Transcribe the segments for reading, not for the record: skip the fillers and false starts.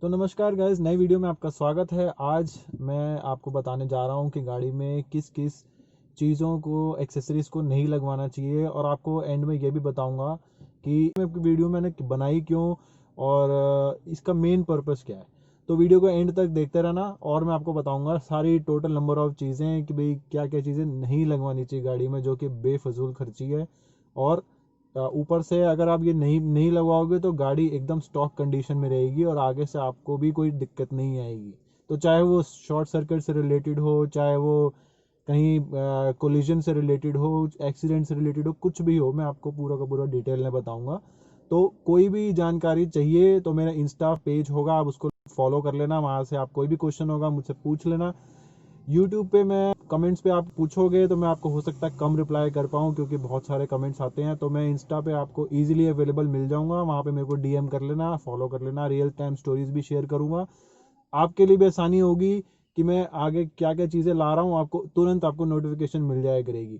तो नमस्कार गाइस, नई वीडियो में आपका स्वागत है। आज मैं आपको बताने जा रहा हूँ कि गाड़ी में किस किस चीज़ों को, एक्सेसरीज़ को नहीं लगवाना चाहिए, और आपको एंड में ये भी बताऊँगा कि वीडियो मैंने बनाई क्यों और इसका मेन पर्पस क्या है। तो वीडियो को एंड तक देखते रहना और मैं आपको बताऊँगा सारी टोटल नंबर ऑफ़ चीज़ें कि भाई क्या क्या चीज़ें नहीं लगवानी चाहिए गाड़ी में, जो कि बेफजूल खर्ची है। और ऊपर से अगर आप ये नहीं नहीं लगवाओगे तो गाड़ी एकदम स्टॉक कंडीशन में रहेगी और आगे से आपको भी कोई दिक्कत नहीं आएगी। तो चाहे वो शॉर्ट सर्किट से रिलेटेड हो, चाहे वो कहीं कोलिजन से रिलेटेड हो, एक्सीडेंट से रिलेटेड हो, कुछ भी हो, मैं आपको पूरा का पूरा डिटेल में बताऊंगा। तो कोई भी जानकारी चाहिए तो मेरा इंस्टा पेज होगा, आप उसको फॉलो कर लेना। वहाँ से आप कोई भी क्वेश्चन होगा मुझसे पूछ लेना। यूट्यूब पे मैं कमेंट्स पे आप पूछोगे तो मैं आपको हो सकता है कम रिप्लाई कर पाऊँ, क्योंकि बहुत सारे कमेंट्स आते हैं। तो मैं इंस्टा पे आपको इजीली अवेलेबल मिल जाऊंगा, वहाँ पे मेरे को डीएम कर लेना, फॉलो कर लेना। रियल टाइम स्टोरीज भी शेयर करूंगा, आपके लिए भी आसानी होगी कि मैं आगे क्या क्या चीज़ें ला रहा हूँ, आपको तुरंत आपको नोटिफिकेशन मिल जाया करेगी।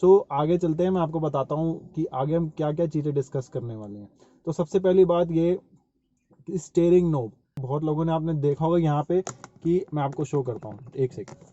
सो आगे चलते हैं, मैं आपको बताता हूँ कि आगे हम क्या क्या चीज़ें डिस्कस करने वाले हैं। तो सबसे पहली बात ये, स्टेयरिंग नोब। बहुत लोगों ने आपने देखा होगा यहाँ पे, कि मैं आपको शो करता हूँ, एक सेकंड।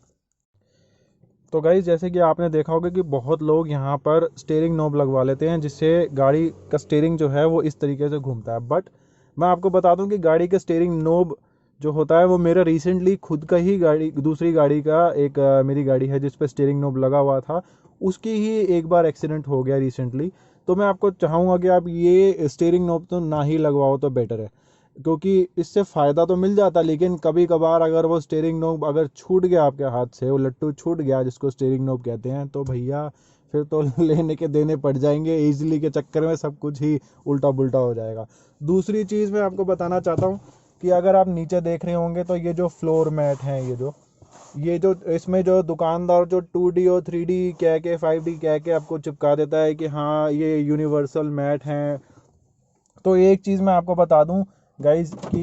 तो गाइज, जैसे कि आपने देखा होगा कि बहुत लोग यहाँ पर स्टीयरिंग नॉब लगवा लेते हैं, जिससे गाड़ी का स्टीयरिंग जो है वो इस तरीके से घूमता है। बट मैं आपको बता दूं कि गाड़ी का स्टीयरिंग नॉब जो होता है वो मेरा रिसेंटली खुद का ही गाड़ी, दूसरी गाड़ी का एक मेरी गाड़ी है जिस पर स्टीयरिंग नॉब लगा हुआ था, उसकी ही एक बार एक्सीडेंट हो गया रिसेंटली। तो मैं आपको चाहूँगा कि आप ये स्टीयरिंग नॉब तो ना ही लगवाओ तो बेटर है, क्योंकि इससे फ़ायदा तो मिल जाता, लेकिन कभी कभार अगर वो स्टीयरिंग नोब अगर छूट गया आपके हाथ से, वो लट्टू छूट गया जिसको स्टीयरिंग नोब कहते हैं, तो भैया फिर तो लेने के देने पड़ जाएंगे। इजीली के चक्कर में सब कुछ ही उल्टा पुल्टा हो जाएगा। दूसरी चीज़ मैं आपको बताना चाहता हूँ कि अगर आप नीचे देख रहे होंगे तो ये जो फ्लोर मैट हैं, ये जो इसमें जो दुकानदार जो 2D और 3D कह के 5D कह के आपको चिपका देता है कि हाँ ये यूनिवर्सल मैट हैं। तो एक चीज़ मैं आपको बता दूं गाइज कि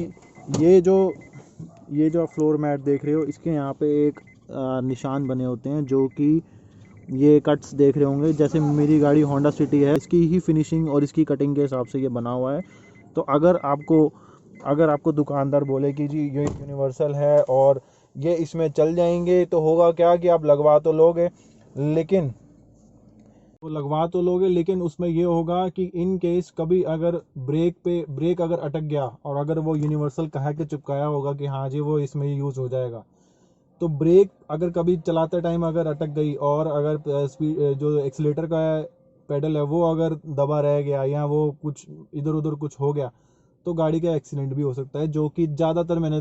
ये जो ये जो आप फ्लोर मैट देख रहे हो, इसके यहाँ पे एक निशान बने होते हैं, जो कि ये कट्स देख रहे होंगे। जैसे मेरी गाड़ी होंडा सिटी है, इसकी ही फिनिशिंग और इसकी कटिंग के हिसाब से ये बना हुआ है। तो अगर आपको दुकानदार बोले कि जी ये यूनिवर्सल है और ये इसमें चल जाएंगे, तो होगा क्या कि आप लगवा तो लोगे, लेकिन वो लगवा तो लोगे लेकिन उसमें ये होगा कि इन केस कभी अगर ब्रेक अगर अटक गया, और अगर वो यूनिवर्सल कहा के चिपकाया होगा कि हाँ जी वो इसमें यूज़ हो जाएगा, तो ब्रेक अगर कभी चलाते टाइम अगर अटक गई, और अगर स्पीड जो एक्सीलेटर का पेडल है वो अगर दबा रह गया, या वो कुछ इधर उधर कुछ हो गया, तो गाड़ी का एक्सीडेंट भी हो सकता है। जो कि ज़्यादातर मैंने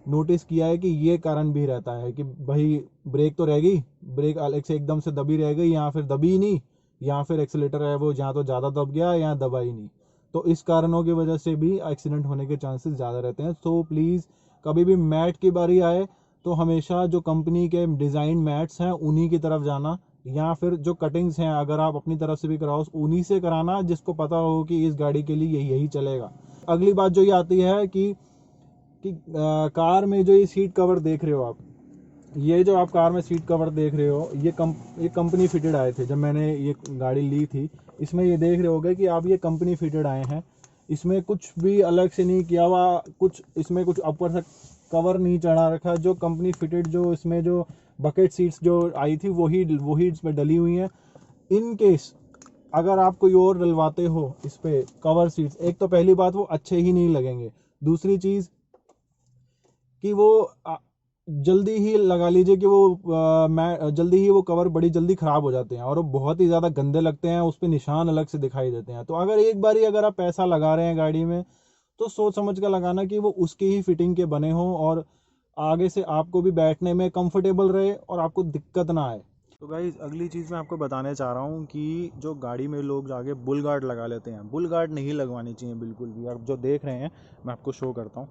नोटिस किया है कि ये कारण भी रहता है कि भाई ब्रेक तो रह गई, ब्रेक अलग से एकदम से दबी रह गई, या फिर दबी ही नहीं, या फिर एक्सीलेटर है वो या तो ज़्यादा दब गया या दबा ही नहीं। तो इस कारणों की वजह से भी एक्सीडेंट होने के चांसेस ज़्यादा रहते हैं। तो प्लीज़ कभी भी मैट की बारी आए तो हमेशा जो कंपनी के डिज़ाइन मैट्स हैं उन्हीं की तरफ जाना, या फिर जो कटिंग्स हैं अगर आप अपनी तरफ से भी कराओ उन्हीं से कराना, जिसको पता हो कि इस गाड़ी के लिए यही यही चलेगा। अगली बात जो ये आती है कि कार में जो ये सीट कवर देख रहे हो आप, ये जो आप कार में सीट कवर देख रहे हो, ये कंपनी फिटेड आए थे जब मैंने ये गाड़ी ली थी। इसमें ये देख रहे होगे कि आप ये कंपनी फिटेड आए हैं, इसमें कुछ भी अलग से नहीं किया हुआ, कुछ इसमें कुछ ऊपर से कवर नहीं चढ़ा रखा। जो कंपनी फिटेड, जो इसमें जो बकेट सीट्स जो आई थी वही इसमें डली हुई हैं। इन केस अगर आप कोई और डलवाते हो इस पे कवर सीट्स, एक तो पहली बात वो अच्छे ही नहीं लगेंगे, दूसरी चीज़ कि वो जल्दी ही लगा लीजिए कि मैं जल्दी ही वो कवर बड़ी जल्दी ख़राब हो जाते हैं, और वो बहुत ही ज़्यादा गंदे लगते हैं, उस पर निशान अलग से दिखाई देते हैं। तो अगर एक बारी अगर आप पैसा लगा रहे हैं गाड़ी में, तो सोच समझ कर लगाना कि वो उसकी ही फिटिंग के बने हों, और आगे से आपको भी बैठने में कंफर्टेबल रहे और आपको दिक्कत ना आए। तो गाइज, अगली चीज़ मैं आपको बताने चाह रहा हूँ कि जो गाड़ी में लोग जाके बुल गार्ड लगा लेते हैं, बुल गार्ड नहीं लगवानी चाहिए बिल्कुल भी। आप जो देख रहे हैं, मैं आपको शो करता हूँ।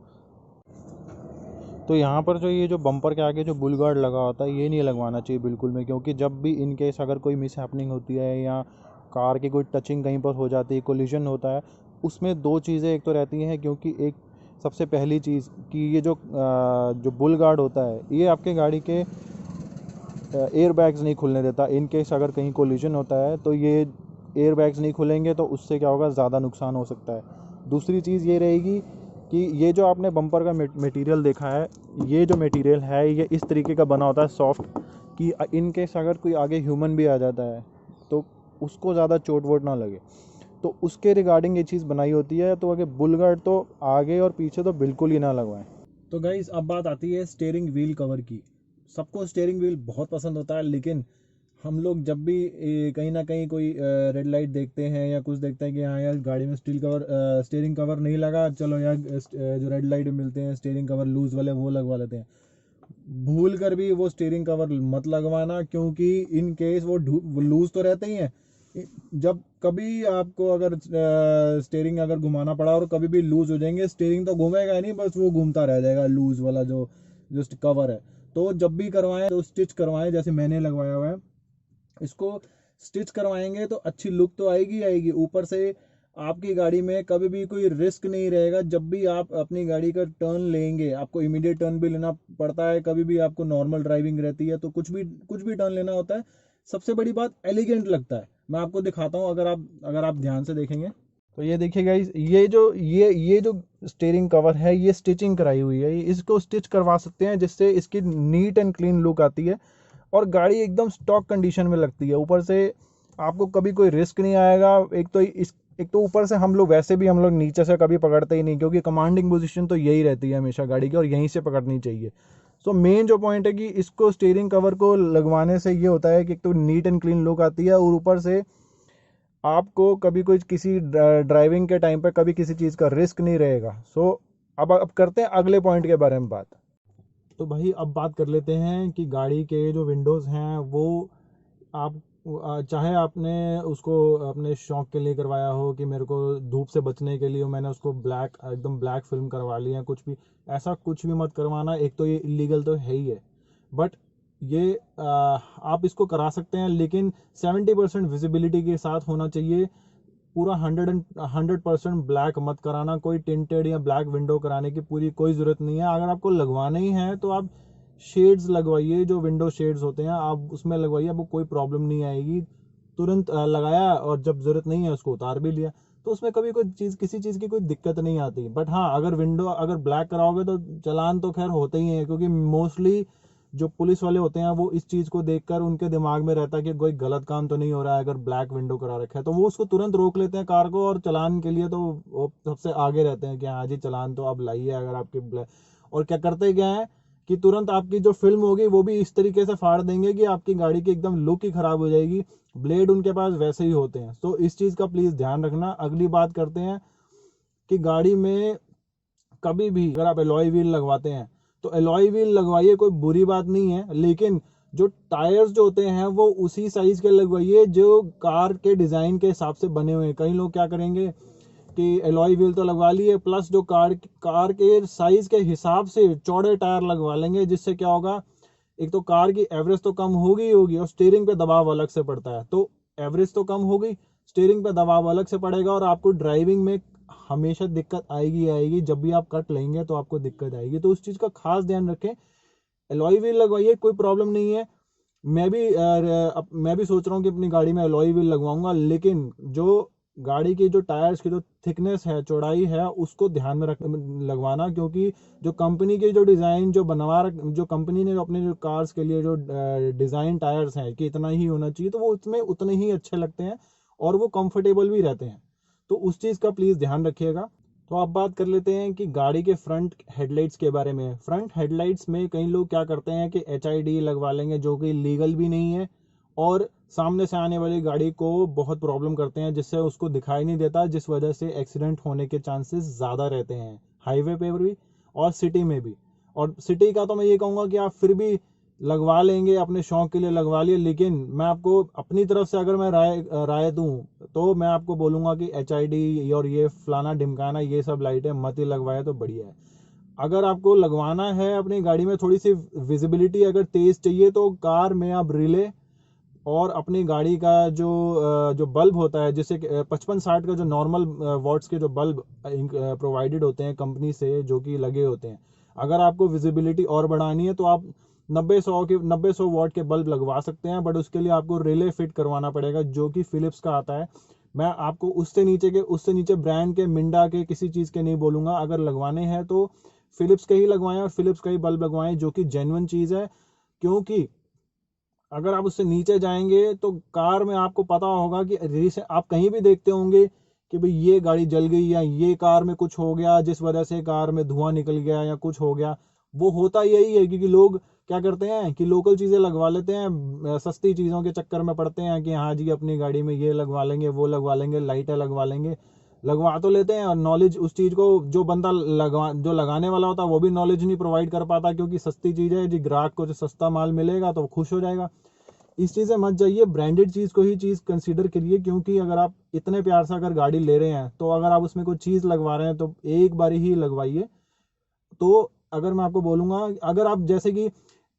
तो यहाँ पर जो ये जो बम्पर के आगे जो बुल गार्ड लगा होता है, ये नहीं लगवाना चाहिए बिल्कुल में, क्योंकि जब भी इन केस अगर कोई मिस हैपनिंग होती है या कार की कोई टचिंग कहीं पर हो जाती है, कोलिजन होता है, उसमें दो चीज़ें एक तो रहती हैं। क्योंकि एक सबसे पहली चीज़ कि ये जो बुल गार्ड होता है, ये आपके गाड़ी के एयर बैग्स नहीं खुलने देता। इन केस अगर कहीं कोलिजन होता है तो ये एयर बैग्स नहीं खुलेंगे, तो उससे क्या होगा, ज़्यादा नुकसान हो सकता है। दूसरी चीज़ ये रहेगी कि ये जो आपने बम्पर का मटेरियल देखा है, ये जो मटेरियल है ये इस तरीके का बना होता है सॉफ्ट, कि इन केस अगर कोई आगे ह्यूमन भी आ जाता है तो उसको ज़्यादा चोट वोट ना लगे, तो उसके रिगार्डिंग ये चीज़ बनाई होती है। तो अगर बुलगार्ड तो आगे और पीछे तो बिल्कुल ही ना लगवाएं। तो गाइस अब बात आती है स्टीयरिंग व्हील कवर की। सबको स्टीयरिंग व्हील बहुत पसंद होता है, लेकिन हम लोग जब भी कहीं ना कहीं कोई रेड लाइट देखते हैं या कुछ देखते हैं कि हाँ यार गाड़ी में स्टीयरिंग कवर नहीं लगा, चलो यार जो रेड लाइट मिलते हैं स्टीयरिंग कवर लूज वाले वो लगवा लेते हैं। भूल कर भी वो स्टीयरिंग कवर मत लगवाना, क्योंकि इन केस वो लूज तो रहते ही हैं। जब कभी आपको अगर स्टीयरिंग अगर घुमाना पड़ा और कभी भी लूज हो जाएंगे, स्टीयरिंग तो घूमेगा ही नहीं, बस वो घूमता रह जाएगा लूज वाला जो जो कवर है। तो जब भी करवाएं तो स्टिच करवाएं, जैसे मैंने लगवाया हुआ है। इसको स्टिच करवाएंगे तो अच्छी लुक तो आएगी आएगी, ऊपर से आपकी गाड़ी में कभी भी कोई रिस्क नहीं रहेगा। जब भी आप अपनी गाड़ी का टर्न लेंगे, आपको इमीडिएट टर्न भी लेना पड़ता है, कभी भी आपको नॉर्मल ड्राइविंग रहती है तो कुछ भी टर्न लेना होता है, सबसे बड़ी बात एलिगेंट लगता है। मैं आपको दिखाता हूँ, अगर आप ध्यान से देखेंगे तो ये देखिए गाइस, ये जो स्टीयरिंग कवर है ये स्टिचिंग कराई हुई है। इसको स्टिच करवा सकते हैं जिससे इसकी नीट एंड क्लीन लुक आती है और गाड़ी एकदम स्टॉक कंडीशन में लगती है। ऊपर से आपको कभी कोई रिस्क नहीं आएगा। एक तो ऊपर से हम लोग नीचे से कभी पकड़ते ही नहीं, क्योंकि कमांडिंग पोजीशन तो यही रहती है हमेशा गाड़ी की और यहीं से पकड़नी चाहिए। सो मेन जो पॉइंट है कि इसको स्टीयरिंग कवर को लगवाने से ये होता है कि एक तो नीट एंड क्लीन लुक आती है और ऊपर से आपको कभी कोई किसी ड्राइविंग के टाइम पे कभी किसी चीज़ का रिस्क नहीं रहेगा। सो अब करते हैं अगले पॉइंट के बारे में बात। तो भाई अब बात कर लेते हैं कि गाड़ी के जो विंडोज़ हैं वो आप चाहे आपने उसको अपने शौक के लिए करवाया हो कि मेरे को धूप से बचने के लिए मैंने उसको एकदम ब्लैक फिल्म करवा ली है, कुछ भी ऐसा कुछ भी मत करवाना। एक तो ये इलीगल तो है ही है, बट ये आप इसको करा सकते हैं, लेकिन 70% विजिबिलिटी के साथ होना चाहिए। पूरा 100% ब्लैक मत कराना। कोई टिंटेड या ब्लैक विंडो कराने की पूरी कोई ज़रूरत नहीं है। अगर आपको लगवाना ही है तो आप शेड्स लगवाइए, जो विंडो शेड्स होते हैं आप उसमें लगवाइए, आपको कोई प्रॉब्लम नहीं आएगी। तुरंत लगाया और जब ज़रूरत नहीं है उसको उतार भी लिया, तो उसमें कभी किसी चीज़ की कोई दिक्कत नहीं आती। बट हाँ, अगर ब्लैक कराओगे तो चालान तो खैर होते ही हैं, क्योंकि मोस्टली जो पुलिस वाले होते हैं वो इस चीज़ को देखकर उनके दिमाग में रहता है कि कोई गलत काम तो नहीं हो रहा है। अगर ब्लैक विंडो करा रखा है तो वो उसको तुरंत रोक लेते हैं कार को, और चालान के लिए तो वो सबसे आगे रहते हैं कि हाँ जी चालान तो आप लाइए अगर आपके ब्लैक। और क्या करते क्या है कि तुरंत आपकी जो फिल्म होगी वो भी इस तरीके से फाड़ देंगे कि आपकी गाड़ी की एकदम लुक ही खराब हो जाएगी। ब्लेड उनके पास वैसे ही होते हैं, तो इस चीज़ का प्लीज़ ध्यान रखना। अगली बात करते हैं कि गाड़ी में कभी भी अगर आप एलॉय व्हील लगवाते हैं तो एलॉय व्हील लगवाइए, कोई बुरी बात नहीं है, लेकिन जो टायर्स जो होते हैं वो उसी साइज के लगवाइए जो कार के डिज़ाइन के हिसाब से बने हुए हैं। कई लोग क्या करेंगे कि एलॉय व्हील तो लगवा लिए, प्लस जो कार के साइज के हिसाब से चौड़े टायर लगवा लेंगे, जिससे क्या होगा, एक तो कार की एवरेज तो कम होगी और स्टीयरिंग पे दबाव अलग से पड़ता है। तो एवरेज तो कम होगी, स्टीयरिंग पे दबाव अलग से पड़ेगा और आपको ड्राइविंग में हमेशा दिक्कत आएगी। जब भी आप कट लेंगे तो आपको दिक्कत आएगी, तो उस चीज़ का खास ध्यान रखें। एलॉय व्हील लगवाइए, कोई प्रॉब्लम नहीं है। मैं भी सोच रहा हूँ कि अपनी गाड़ी में एलॉय व्हील लगवाऊंगा, लेकिन जो गाड़ी की जो टायर्स की जो थिकनेस है, चौड़ाई है, उसको ध्यान में रख लगवाना, क्योंकि जो कंपनी के जो डिज़ाइन जो कंपनी ने अपने जो कार्स के लिए जो डिज़ाइन टायर्स हैं कि इतना ही होना चाहिए, तो वो उसमें उतने ही अच्छे लगते हैं और वो कंफर्टेबल भी रहते हैं। तो उस चीज़ का प्लीज़ ध्यान रखिएगा। तो आप बात कर लेते हैं कि गाड़ी के फ्रंट हेडलाइट्स के बारे में। फ्रंट हेडलाइट्स में कई लोग क्या करते हैं कि HID लगवा लेंगे, जो कि लीगल भी नहीं है और सामने से आने वाली गाड़ी को बहुत प्रॉब्लम करते हैं, जिससे उसको दिखाई नहीं देता, जिस वजह से एक्सीडेंट होने के चांसेस ज़्यादा रहते हैं, हाईवे पे भी और सिटी में भी। और सिटी का तो मैं ये कहूँगा कि आप फिर भी लगवा लेंगे, अपने शौक के लिए लगवा लिए, लेकिन मैं आपको अपनी तरफ से अगर मैं राय दूं तो मैं आपको बोलूँगा कि HID और ये फलाना ढिमकाना ये सब लाइटें मत ही लगवाए तो बढ़िया है। अगर आपको लगवाना है अपनी गाड़ी में थोड़ी सी विजिबिलिटी अगर तेज़ चाहिए, तो कार में आप रिले और अपनी गाड़ी का जो बल्ब होता है, जैसे 55-60 का जो नॉर्मल वॉट्स के जो बल्ब प्रोवाइडेड होते हैं कंपनी से, जो कि लगे होते हैं, अगर आपको विजिबिलिटी और बढ़ानी है तो आप 90-100 वॉट के बल्ब लगवा सकते हैं, बट उसके लिए आपको रिले फिट करवाना पड़ेगा, जो कि फिलिप्स का आता है। मैं आपको उससे नीचे ब्रांड के, मिंडा के, किसी चीज़ के नहीं बोलूँगा। अगर लगवाने हैं तो फिलिप्स के ही लगवाएं और फिलिप्स का ही बल्ब लगवाएं, जो कि जेन्युइन चीज़ है। क्योंकि अगर आप उससे नीचे जाएंगे तो कार में आपको पता होगा कि आप कहीं भी देखते होंगे कि भाई ये गाड़ी जल गई या ये कार में कुछ हो गया, जिस वजह से कार में धुआं निकल गया या कुछ हो गया। वो होता यही है क्योंकि लोग क्या करते हैं कि लोकल चीज़ें लगवा लेते हैं, सस्ती चीज़ों के चक्कर में पड़ते हैं कि हाँ जी अपनी गाड़ी में ये लगवा लेंगे, वो लगवा लेंगे, लाइटें लगवा लेंगे, लगवा तो लेते हैं। और नॉलेज उस चीज़ को जो बंदा जो लगाने वाला होता है वो भी नॉलेज नहीं प्रोवाइड कर पाता, क्योंकि सस्ती चीज़ है जी, ग्राहक को जो सस्ता माल मिलेगा तो वो खुश हो जाएगा। इस चीज़ से मत जाइए, ब्रांडेड चीज़ को ही चीज़ कंसीडर करिए। क्योंकि अगर आप इतने प्यार से अगर गाड़ी ले रहे हैं तो अगर आप उसमें कोई चीज़ लगवा रहे हैं तो एक बारी ही लगवाइए। तो अगर मैं आपको बोलूँगा, अगर आप जैसे कि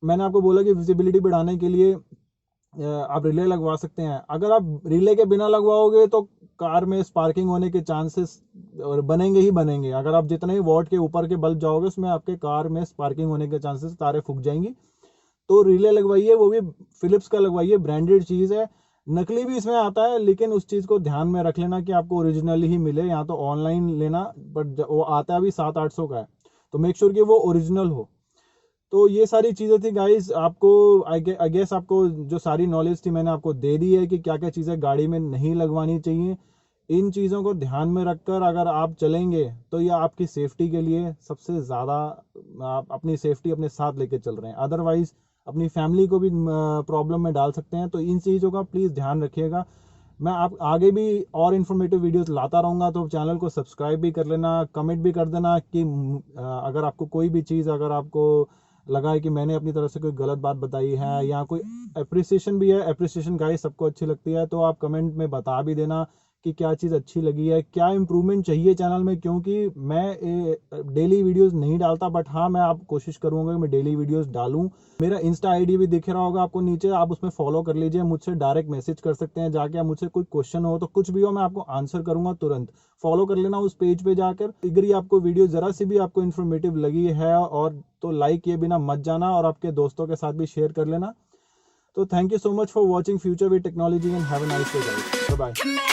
मैंने आपको बोला कि विजिबिलिटी बढ़ाने के लिए आप रिले लगवा सकते हैं। अगर आप रिले के बिना लगवाओगे तो कार में स्पार्किंग होने के चांसेस और बनेंगे ही बनेंगे। अगर आप जितने ही वॉट के ऊपर के बल्ब जाओगे उसमें आपके कार में स्पार्किंग होने के चांसेस, तारे फूक जाएंगी। तो रिले लगवाइए, वो भी फिलिप्स का लगवाइए, ब्रांडेड चीज़ है। नकली भी इसमें आता है, लेकिन उस चीज़ को ध्यान में रख लेना कि आपको ओरिजिनल ही मिले। या तो ऑनलाइन लेना, बट वो आता है भी 700-800 का है, तो मेक श्योर कि वो ओरिजिनल हो। तो ये सारी चीज़ें थी गाइस। आपको आई गेस आपको जो सारी नॉलेज थी मैंने आपको दे दी है कि क्या क्या चीज़ें गाड़ी में नहीं लगवानी चाहिए। इन चीज़ों को ध्यान में रखकर अगर आप चलेंगे तो ये आपकी सेफ्टी के लिए सबसे ज़्यादा, आप अपनी सेफ्टी अपने साथ लेके चल रहे हैं। अदरवाइज अपनी फैमिली को भी प्रॉब्लम में डाल सकते हैं। तो इन चीज़ों का प्लीज़ ध्यान रखिएगा। मैं आप आगे भी और इन्फॉर्मेटिव वीडियोस लाता रहूँगा, तो चैनल को सब्सक्राइब भी कर लेना, कमेंट भी कर देना कि अगर आपको कोई भी चीज़, अगर आपको लगा है कि मैंने अपनी तरफ से कोई गलत बात बताई है या कोई अप्रिसिएशन भी है, अप्रिसिएशन गाइस सबको अच्छी लगती है, तो आप कमेंट में बता भी देना कि क्या चीज़ अच्छी लगी है, क्या इंप्रूवमेंट चाहिए चैनल में। क्योंकि मैं डेली वीडियोस नहीं डालता, बट हाँ मैं आप कोशिश करूँगा कि मैं डेली वीडियोस डालूँ। मेरा इंस्टा आईडी भी दिख रहा होगा आपको नीचे, आप उसमें फॉलो कर लीजिए। मुझसे डायरेक्ट मैसेज कर सकते हैं जाके, आप मुझसे कोई क्वेश्चन हो तो कुछ भी हो मैं आपको आंसर करूँगा तुरंत। फॉलो कर लेना उस पेज पे जाकर। अगर ये आपको वीडियो ज़रा सी भी आपको इन्फॉर्मेटिव लगी है और तो लाइक किए बिना मत जाना और आपके दोस्तों के साथ भी शेयर कर लेना। तो thank you so much for watching future with technology and have a nice day guys. Bye bye.